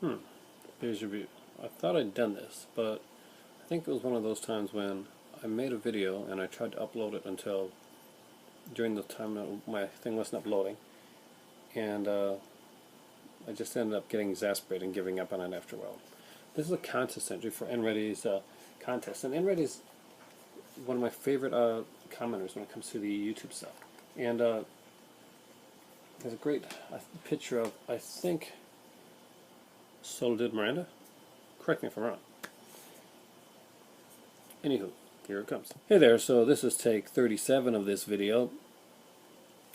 Hmm. Here's your review. I thought I'd done this, but I think it was one of those times when I made a video and I tried to upload it until during the time that my thing wasn't uploading, and I just ended up getting exasperated and giving up on it after a while. This is a contest entry for Nready's contest, and Nready's one of my favorite commenters when it comes to the YouTube stuff. And there's a great picture of, I think, Soledad Miranda. Correct me if I'm wrong. Anywho, here it comes. Hey there, so this is take 37 of this video.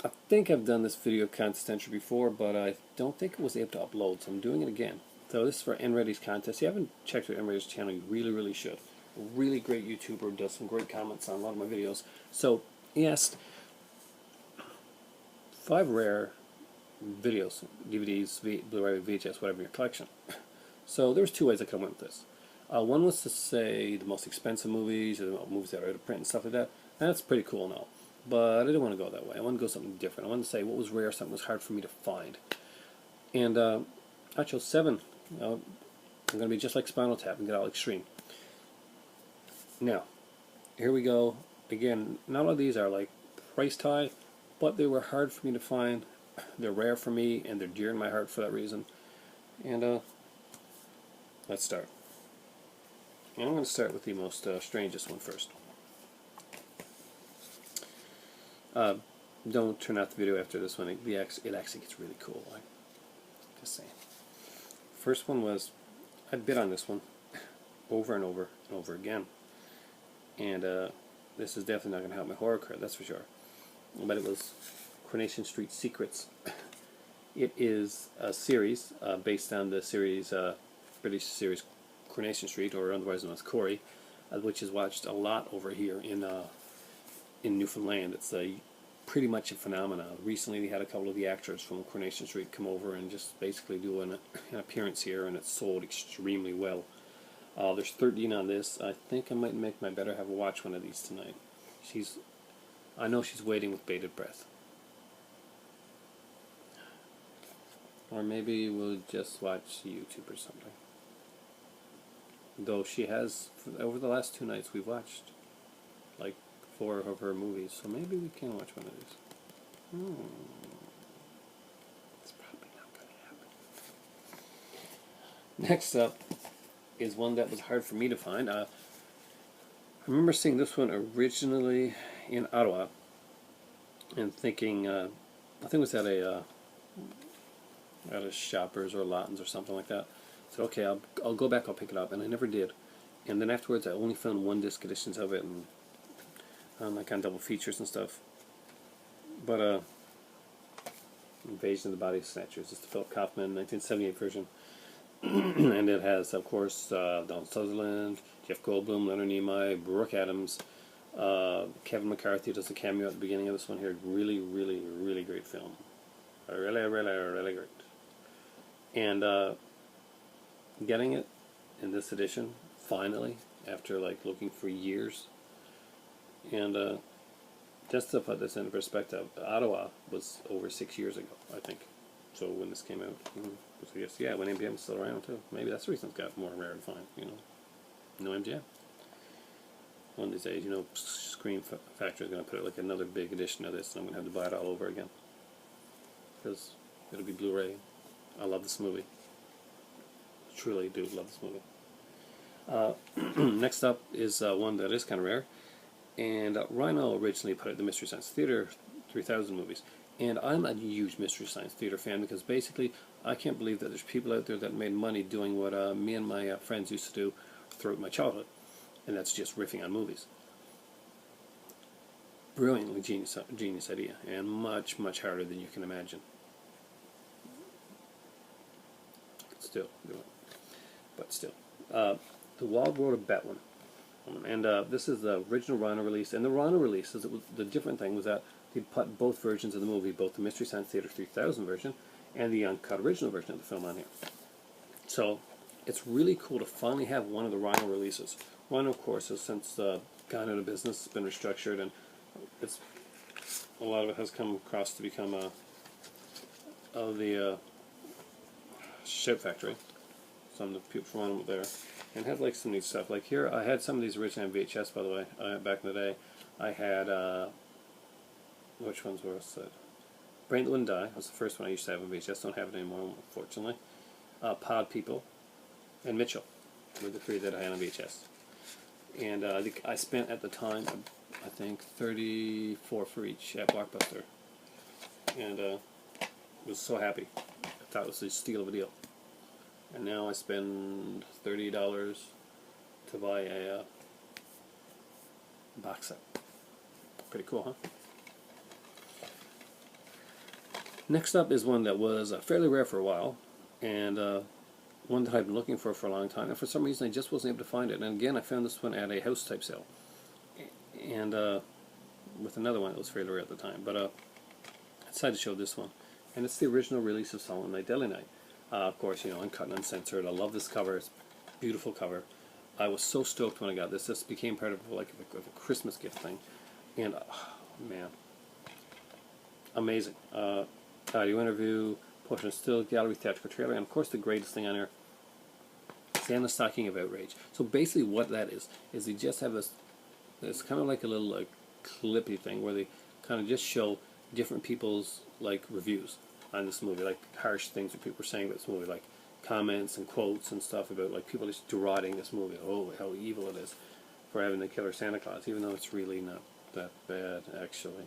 I think I've done this video contest entry before, but I don't think it was able to upload, so I'm doing it again. So this is for Nready's contest. If you haven't checked out Nready's channel, you really should. A really great YouTuber, does some great comments on a lot of my videos. So he asked 5 rare videos, DVDs, Blu-ray, VHS, whatever in your collection. So there was 2 ways I could have went with this. One was to say the most expensive movies, or the movies that are out of print and stuff like that. And that's pretty cool and all. But I didn't want to go that way. I wanted to go something different. I wanted to say what was rare, something was hard for me to find. And I chose 7. I'm going to be just like Spinal Tap and get all extreme. Now, here we go. Again, not all of these are like priced high, but they were hard for me to find. They're rare for me, and they're dear in my heart for that reason. And let's start. And I'm going to start with the most strangest one first. Don't turn out the video after this one. It actually gets really cool. Just saying. First one was, I bid on this one over and over and over again. And this is definitely not going to help my horror card, that's for sure. But it was Coronation Street Secrets. It is a series based on the series, British series Coronation Street, or otherwise known as Corrie, which is watched a lot over here in Newfoundland. It's pretty much a phenomenon. Recently, they had a couple of the actors from Coronation Street come over and just basically do an appearance here, and it's sold extremely well. There's 13 on this. I think I might make my better half watch one of these tonight. I know she's waiting with bated breath. Or maybe we'll just watch YouTube or something. Though she has, over the last 2 nights, we've watched like 4 of her movies, so maybe we can watch one of these. It's probably not going to happen. Next up is one that was hard for me to find. I remember seeing this one originally in Ottawa and thinking, I think it was at a Shoppers or Lawton's or something like that. I said, okay, I'll go back, I'll pick it up, and I never did. And then afterwards, I only found 1 disc editions of it, and like on double features and stuff. But Invasion of the Body Snatchers is the Philip Kaufman 1978 version. And it has, of course, Donald Sutherland, Jeff Goldblum, Leonard Nimoy, Brooke Adams, Kevin McCarthy does a cameo at the beginning of this one here. Really great film. Really great. And getting it in this edition, finally, after like looking for years. And just to put this into perspective, Ottawa was over 6 years ago, I think. So when this came out, I guess, yeah, when MGM was still around too. Maybe that's the reason it's got more rare to find, No MGM. One of these days, Screen Factory is going to put out like another big edition of this, and I'm going to have to buy it all over again. Because it'll be Blu-ray. I love this movie. Truly do love this movie. Next up is one that is kind of rare. And Rhino originally put out the Mystery Science Theater 3000 movies. And I'm a huge Mystery Science Theater fan because basically I can't believe that there's people out there that made money doing what me and my friends used to do throughout my childhood. And that's just riffing on movies. Brilliantly genius idea, and much harder than you can imagine. Still, do it. But still. The Wild World of Betwin. And this is the original Rhino release. And the Rhino release, the different thing was that they put both versions of the movie, both the Mystery Science Theater 3000 version and the uncut original version of the film on here. So it's really cool to finally have one of the Rhino releases. Rhino, of course, has since gone out of business, it's been restructured, and a lot of it has come across to become the Shout Factory. some of the people from one there, and had like some neat stuff. Like here, I had some of these originally on VHS, by the way. Back in the day, I had which ones were it? Brain That Wouldn't Die was the first one I used to have on VHS. Don't have it anymore, unfortunately. Pod People and Mitchell were the three that I had on VHS. And I spent at the time, I think, $34 for each at Blockbuster, and was so happy. I thought it was a steal of a deal. And now I spend $30 to buy a box set. Pretty cool, huh? Next up is one that was fairly rare for a while, and one that I've been looking for a long time, and for some reason I just wasn't able to find it. And again, I found this one at a house type sale, and with another one that was fairly rare at the time. But I decided to show this one, and it's the original release of Silent Night, Deadly Night. Of course, you know, uncut and uncensored. I love this cover. It's a beautiful cover. I was so stoked when I got this. This became part of like a Christmas gift thing, and man, amazing. Audio interview, portion of still, gallery, theatrical trailer, and of course the greatest thing on here, Santa's Stocking of Outrage. So basically what that is they just have this, it's kind of like a little like clippy thing where they kind of just show different people's like reviews on this movie, like harsh things that people were saying about this movie, like comments and quotes and stuff about like people just deriding this movie, oh how evil it is for having the killer Santa Claus, even though it's really not that bad actually.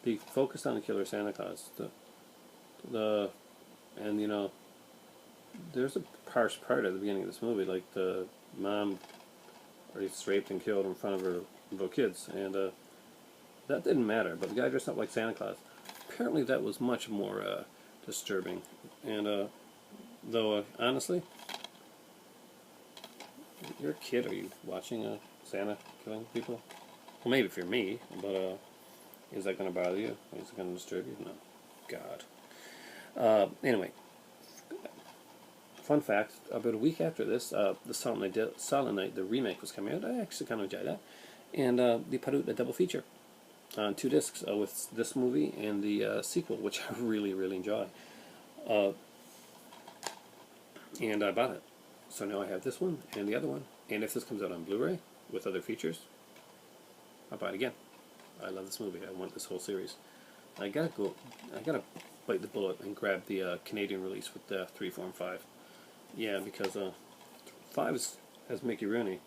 They focused on the killer Santa Claus, and you know, there's a harsh part at the beginning of this movie, like the mom gets raped and killed in front of her little kids, and that didn't matter. But the guy dressed up like Santa Claus, apparently that was much more disturbing. And though honestly, you're a kid, are you watching Santa killing people? Well, maybe if you're me, but is that going to bother you? Is it going to disturb you? No. God. Anyway, fun fact, about a week after this, the Silent Night, the remake was coming out. I actually kind of enjoyed that. And they put out a double feature on 2 discs with this movie and the sequel, which I really, really enjoy. And I bought it. So now I have this one and the other one. And if this comes out on Blu-ray with other features, I'll buy it again. I love this movie. I want this whole series. I gotta bite the bullet and grab the Canadian release with the 3, 4, and 5. Yeah, because 5 has Mickey Rooney.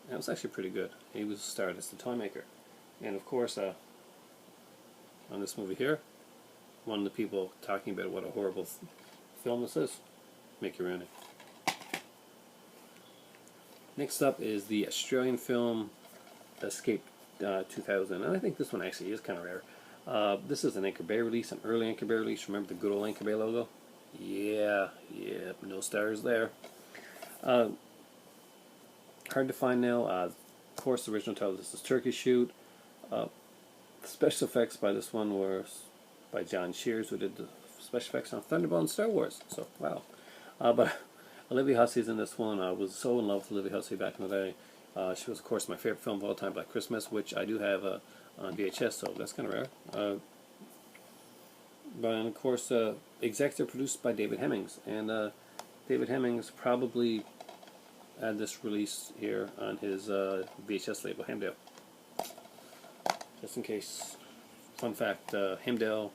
And it was actually pretty good. He was starred as the toy maker. And of course, on this movie here, one of the people talking about what a horrible film this is, Mickey Rooney. Next up is the Australian film Escape 2000, and I think this one actually is kind of rare. This is an Anchor Bay release, an early Anchor Bay release. Remember the good old Anchor Bay logo? Yeah, no stars there. Hard to find now. Of course, the original title, this is Turkey Shoot. The special effects by this one were by John Shears, who did the special effects on Thunderball and Star Wars. So, wow. But Olivia Hussey's in this one. I was so in love with Olivia Hussey back in the day. She was, of course, my favorite film of all time, Black Christmas, which I do have on VHS, so that's kind of rare. But, and of course, executive produced by David Hemmings. And David Hemmings probably had this release here on his VHS label, Hemdale. Just in case. Fun fact, Hemdale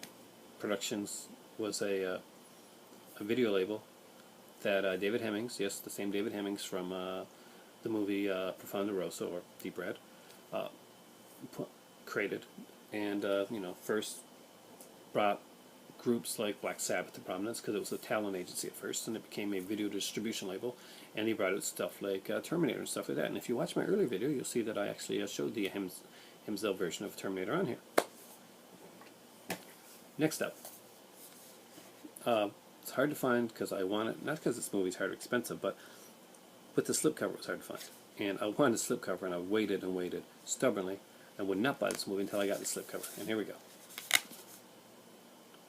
Productions was a video label that David Hemmings, yes, the same David Hemmings from the movie Profondo Rosso, or Deep Red, created, and you know, first brought groups like Black Sabbath to prominence because it was a talent agency at first, and it became a video distribution label, and he brought out stuff like Terminator and stuff like that. And if you watch my earlier video, you'll see that I actually showed the Hemsdale version of Terminator on here. Next up, it's hard to find because I want it, not because this movie's hard or expensive, but the slipcover was hard to find. And I wanted a slipcover, and I waited and waited stubbornly and would not buy this movie until I got the slipcover. And here we go.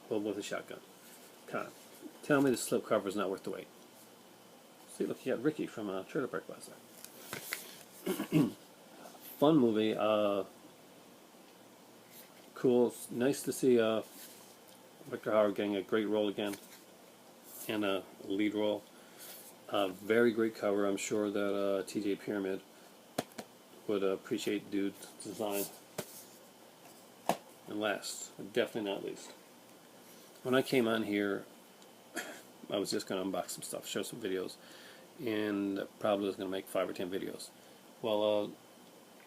Hobo with a shotgun. Come on. Tell me the slipcover is not worth the wait. See, look, you got Ricky from Trailer Park Plaza. Fun movie. Cool. Nice to see Victor Howard getting a great role again. and a lead role. Very great cover. I'm sure that TJ Pyramid would appreciate dude's design. And last, but definitely not least, when I came on here, I was just going to unbox some stuff, show some videos, and probably was going to make 5 or 10 videos. Well,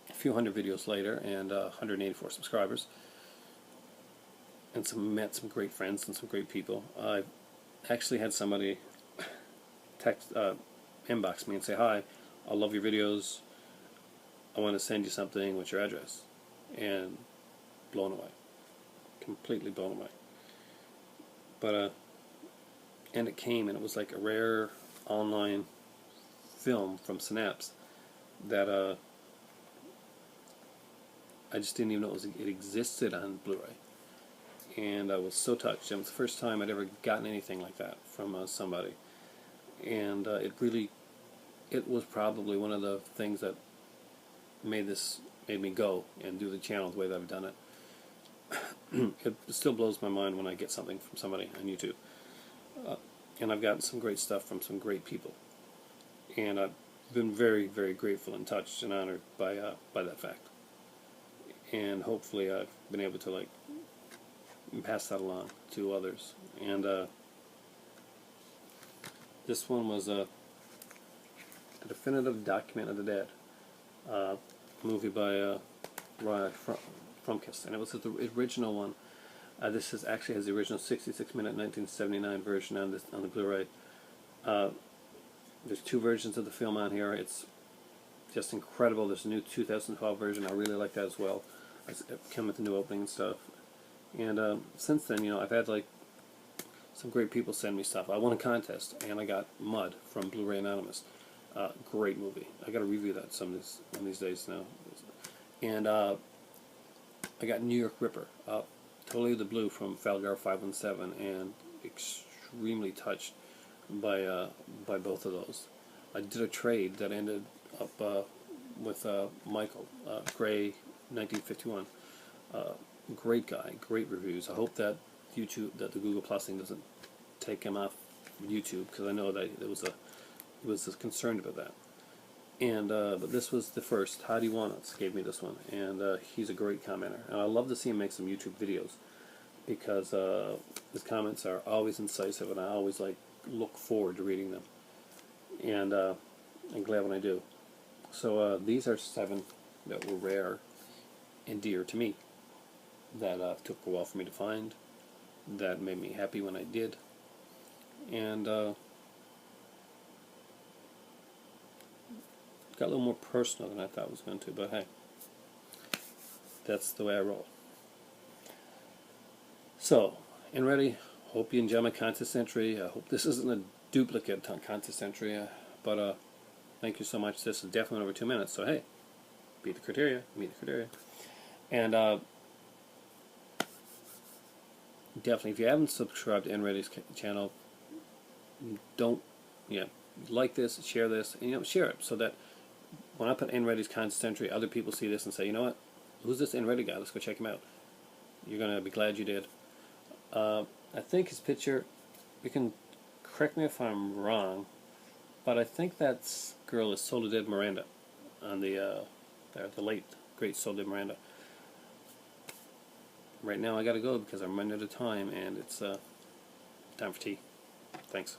a few hundred videos later, and 184 subscribers, and met some great friends and some great people. I actually had somebody inbox me and say, "Hi, I love your videos. I want to send you something. What's your address?" And blown away, completely blown away. But and it came, and it was like a rare online film from Synapse that I just didn't even know it existed on Blu-ray, and I was so touched. It was the first time I'd ever gotten anything like that from somebody, and it was probably one of the things that made me go and do the channel the way that I've done it. It still blows my mind when I get something from somebody on YouTube. And I've gotten some great stuff from some great people. And I've been very, very grateful and touched and honored by that fact. And hopefully I've been able to pass that along to others. And this one was a definitive document of the dead. Movie by Ryan Frumkist, and it was the original one. This actually has the original 66-minute 1979 version on the Blu-ray. There's 2 versions of the film on here. It's just incredible. There's a new 2012 version. I really like that as well. It's come with the new opening and stuff. And since then, I've had some great people send me stuff. I won a contest, and I got Mud from Blu-ray Anonymous. Great movie. I got to review that one of these days now. And I got New York Ripper, totally the blue from Falgar 517, and extremely touched by both of those. I did a trade that ended up with Michael Gray, 1951. Great guy, great reviews. I hope that the Google Plus thing doesn't take him off YouTube, because I know that it was concerned about that. And but this was the first. How Do You Want It gave me this one, and he's a great commenter. And I love to see him make some YouTube videos, because his comments are always incisive, and I always look forward to reading them. And I'm glad when I do. So these are 7 that were rare and dear to me, that took a while for me to find, that made me happy when I did, and got a little more personal than I thought it was going to, but hey, that's the way I roll. So, Nready, hope you enjoy my contest entry. I hope this isn't a duplicate contest entry, but thank you so much. This is definitely over 2 minutes, so hey, beat the criteria, meet the criteria. And definitely, if you haven't subscribed to Nready's channel, like this, share this, and share it, so that when I put Nready's contest entry, other people see this and say, you know what, who's this Nready guy? Let's go check him out. You're going to be glad you did. I think his picture, you can correct me if I'm wrong, but I think that girl is Soledad Miranda on the late, great Soledad Miranda. Right now I got to go because I'm running out of time, and it's time for tea. Thanks.